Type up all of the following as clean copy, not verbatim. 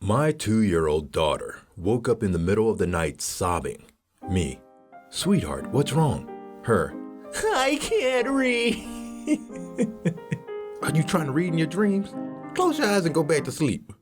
My 2-year-old daughter woke up in the middle of the night sobbing. Me, sweetheart, what's wrong? Her, I can't read. Are you trying to read in your dreams? Close your eyes and go back to sleep.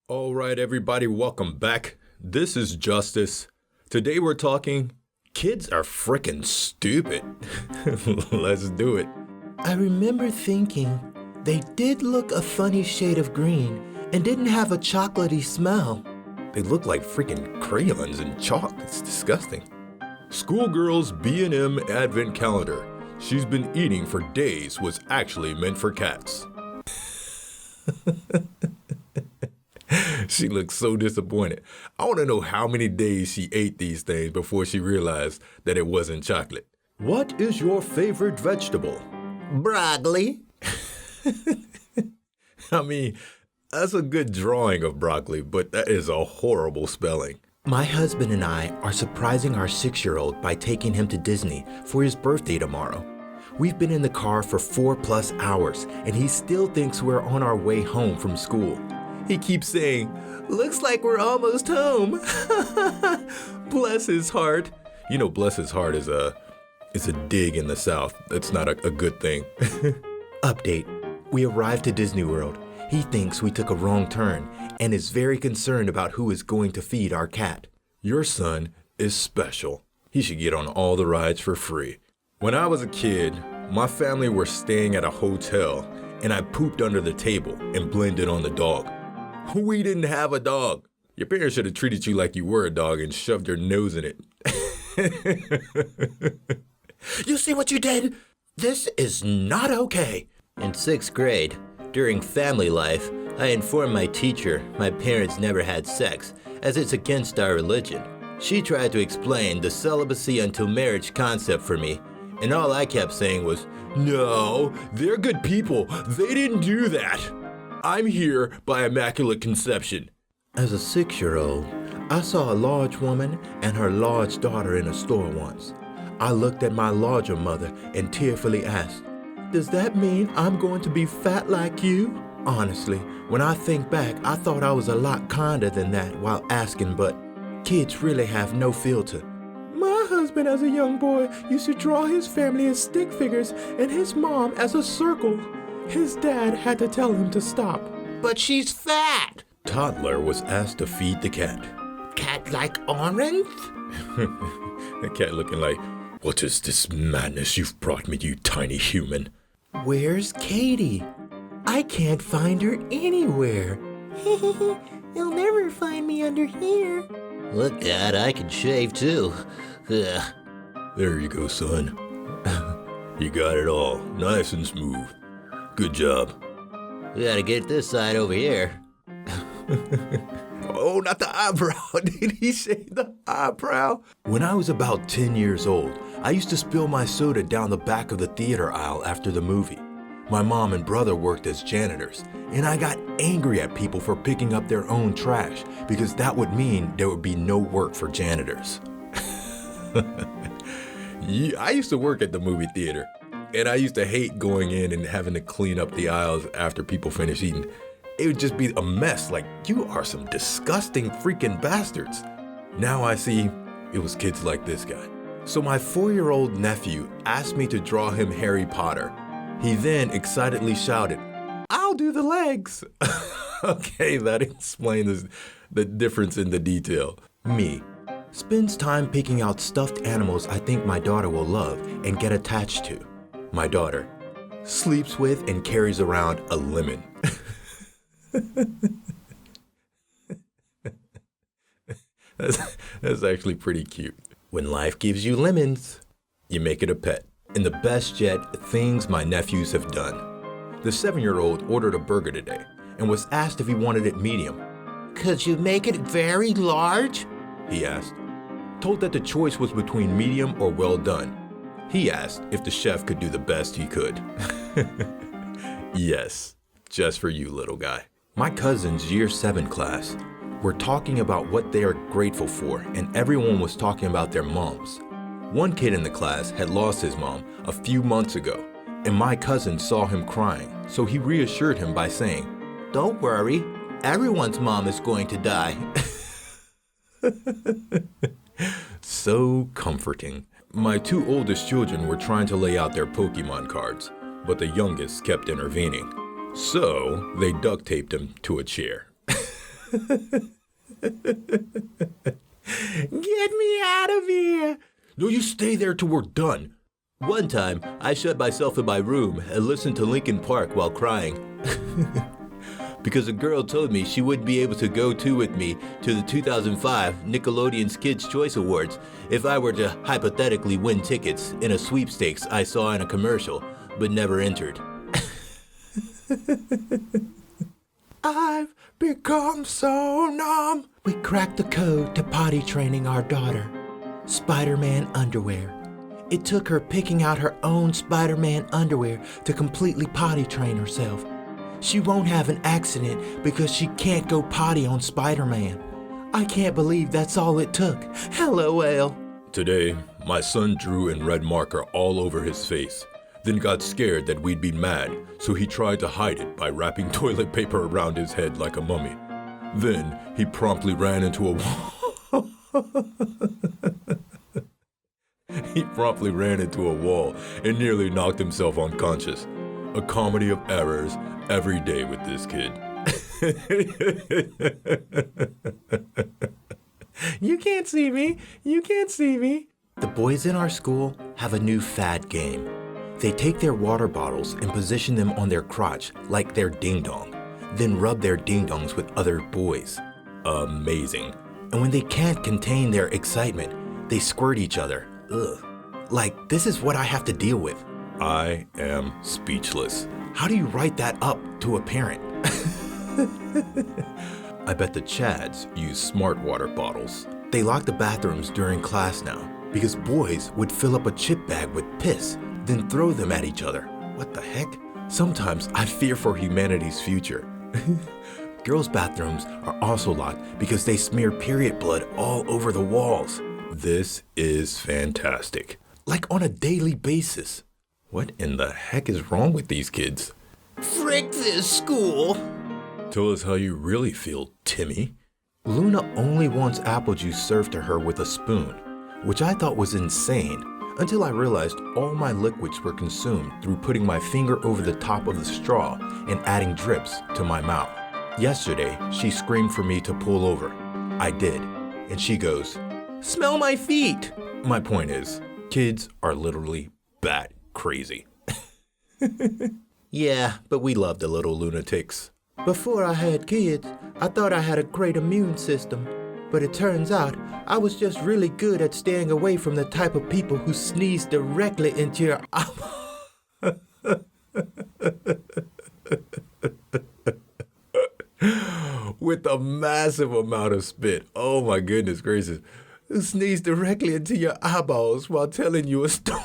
All right, everybody, welcome back. This is Justice. Today we're talking kids are frickin' stupid. Let's do it. I remember thinking they did look a funny shade of green and didn't have a chocolatey smell. They look like freaking crayons and chalk. It's disgusting. Schoolgirl's B&M advent calendar she's been eating for days was actually meant for cats. She looks so disappointed. I want to know how many days she ate these things before she realized that it wasn't chocolate. What is your favorite vegetable? Broccoli. I mean, that's a good drawing of broccoli, but that is a horrible spelling. My husband and I are surprising our 6-year-old by taking him to Disney for his birthday tomorrow. We've been in the car for 4+ hours, and he still thinks we're on our way home from school. He keeps saying, looks like we're almost home. Bless his heart. You know, bless his heart is a dig in the South. That's not a good thing. Update. We arrived to Disney World. He thinks we took a wrong turn and is very concerned about who is going to feed our cat. Your son is special. He should get on all the rides for free. When I was a kid, my family were staying at a hotel and I pooped under the table and blamed it on the dog. We didn't have a dog. Your parents should have treated you like you were a dog and shoved your nose in it. You see what you did? This is not okay. In 6th grade, during family life, I informed my teacher my parents never had sex, as it's against our religion. She tried to explain the celibacy until marriage concept for me, and all I kept saying was, no, they're good people. They didn't do that. I'm here by immaculate conception. As a 6-year-old, I saw a large woman and her large daughter in a store once. I looked at my larger mother and tearfully asked, does that mean I'm going to be fat like you? Honestly, when I think back, I thought I was a lot kinder than that while asking, but kids really have no filter. My husband as a young boy used to draw his family as stick figures and his mom as a circle. His dad had to tell him to stop. But she's fat. Toddler was asked to feed the cat. Cat like orange? The cat looking like, what is this madness you've brought me, you tiny human? Where's Katie? I can't find her anywhere. You'll never find me under here. Look, Dad, I can shave too. Ugh. There you go, son. You got it all, nice and smooth. Good job. We gotta get this side over here. Oh, not the eyebrow. Did he shave the eyebrow? When I was about 10 years old, I used to spill my soda down the back of the theater aisle after the movie. My mom and brother worked as janitors, and I got angry at people for picking up their own trash because that would mean there would be no work for janitors. I used to work at the movie theater, and I used to hate going in and having to clean up the aisles after people finish eating. It would just be a mess, like, you are some disgusting freaking bastards. Now I see it was kids like this guy. So my 4-year-old nephew asked me to draw him Harry Potter. He then excitedly shouted, I'll do the legs. Okay, that explains the difference in the detail. Me spends time picking out stuffed animals I think my daughter will love and get attached to. My daughter sleeps with and carries around a lemon. That's actually pretty cute. When life gives you lemons, you make it a pet. And the best yet, things my nephews have done. The 7-year-old ordered a burger today and was asked if he wanted it medium. Could you make it very large? He asked. Told that the choice was between medium or well done. He asked if the chef could do the best he could. Yes, just for you, little guy. My cousin's year 7 class were talking about what they are grateful for, and everyone was talking about their moms. One kid in the class had lost his mom a few months ago, and my cousin saw him crying, so he reassured him by saying, "Don't worry, everyone's mom is going to die." So comforting. My two oldest children were trying to lay out their Pokemon cards, but the youngest kept intervening. So they duct taped him to a chair. "Get me out of here!" "No, you stay there till we're done." One time, I shut myself in my room and listened to Linkin Park while crying. Because a girl told me she wouldn't be able to go with me to the 2005 Nickelodeon's Kids' Choice Awards if I were to hypothetically win tickets in a sweepstakes I saw in a commercial, but never entered. I've become so numb. We cracked the code to potty training our daughter. Spiderman Underwear. It took her picking out her own Spiderman underwear to completely potty train herself. She won't have an accident because she can't go potty on Spider-Man. I can't believe that's all it took. LOL. Today, my son drew in red marker all over his face, then got scared that we'd be mad, so he tried to hide it by wrapping toilet paper around his head like a mummy. Then he promptly ran into a wall. He promptly ran into a wall and nearly knocked himself unconscious. A comedy of errors every day with this kid. You can't see me. You can't see me. The boys in our school have a new fad game. They take their water bottles and position them on their crotch like they're ding-dong, then rub their ding-dongs with other boys. Amazing. And when they can't contain their excitement, they squirt each other. Ugh. Like, this is what I have to deal with. I am speechless. How do you write that up to a parent? I bet the Chads use smart water bottles. They lock the bathrooms during class now because boys would fill up a chip bag with piss, then throw them at each other. What the heck? Sometimes I fear for humanity's future. Girls' bathrooms are also locked because they smear period blood all over the walls. This is fantastic. Like on a daily basis. What in the heck is wrong with these kids? Frick this school! Tell us how you really feel, Timmy. Luna only wants apple juice served to her with a spoon, which I thought was insane until I realized all my liquids were consumed through putting my finger over the top of the straw and adding drips to my mouth. Yesterday, she screamed for me to pull over. I did, and she goes, "Smell my feet!" My point is, kids are literally bat crazy. Yeah, but we love the little lunatics. Before I had kids, I thought I had a great immune system. But it turns out I was just really good at staying away from the type of people who sneeze directly into your with a massive amount of spit. Oh my goodness gracious. Who sneeze directly into your eyeballs while telling you a story.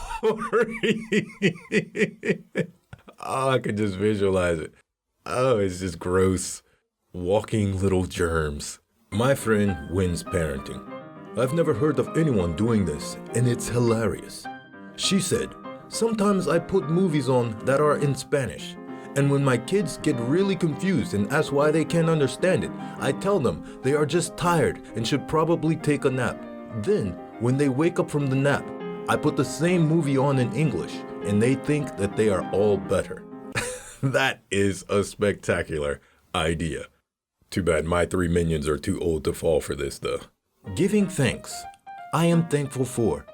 Oh, I can just visualize it. Oh, it's just gross. Walking little germs. My friend wins parenting. I've never heard of anyone doing this, and it's hilarious. She said, "Sometimes I put movies on that are in Spanish, and when my kids get really confused and ask why they can't understand it, I tell them they are just tired and should probably take a nap. Then, when they wake up from the nap, I put the same movie on in English, and they think that they are all better." That is a spectacular idea. Too bad my 3 minions are too old to fall for this, though. Giving thanks. I am thankful for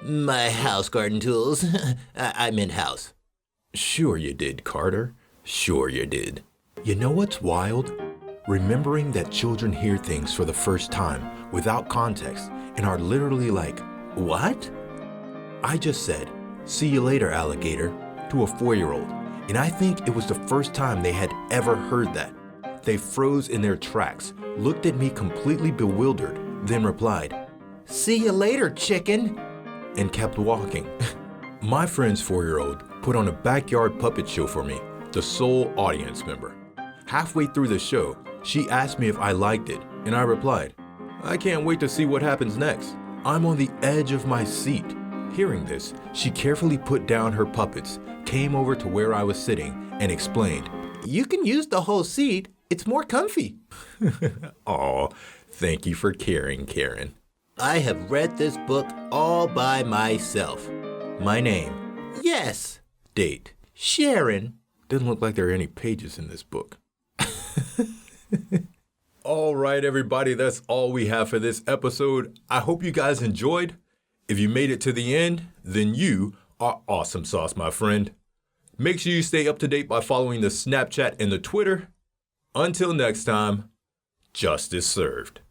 my house garden tools. I meant house. Sure you did, Carter. Sure you did. You know what's wild? Remembering that children hear things for the first time without context and are literally like, "What?" I just said, "See you later, alligator," to a 4-year-old, and I think it was the first time they had ever heard that. They froze in their tracks, looked at me completely bewildered, then replied, "See you later, chicken," and kept walking. My friend's 4-year-old put on a backyard puppet show for me, the sole audience member. Halfway through the show, she asked me if I liked it, and I replied, "I can't wait to see what happens next. I'm on the edge of my seat." Hearing this, she carefully put down her puppets, came over to where I was sitting, and explained, You can use the whole seat. It's more comfy. "Aw, thank you for caring, Karen." I have read this book all by myself. My name. Yes. Date. Sharon. Doesn't look like there are any pages in this book. All right, everybody, that's all we have for this episode. I hope you guys enjoyed. If you made it to the end, then you are awesome sauce, my friend. Make sure you stay up to date by following the Snapchat and the Twitter. Until next time, justice served.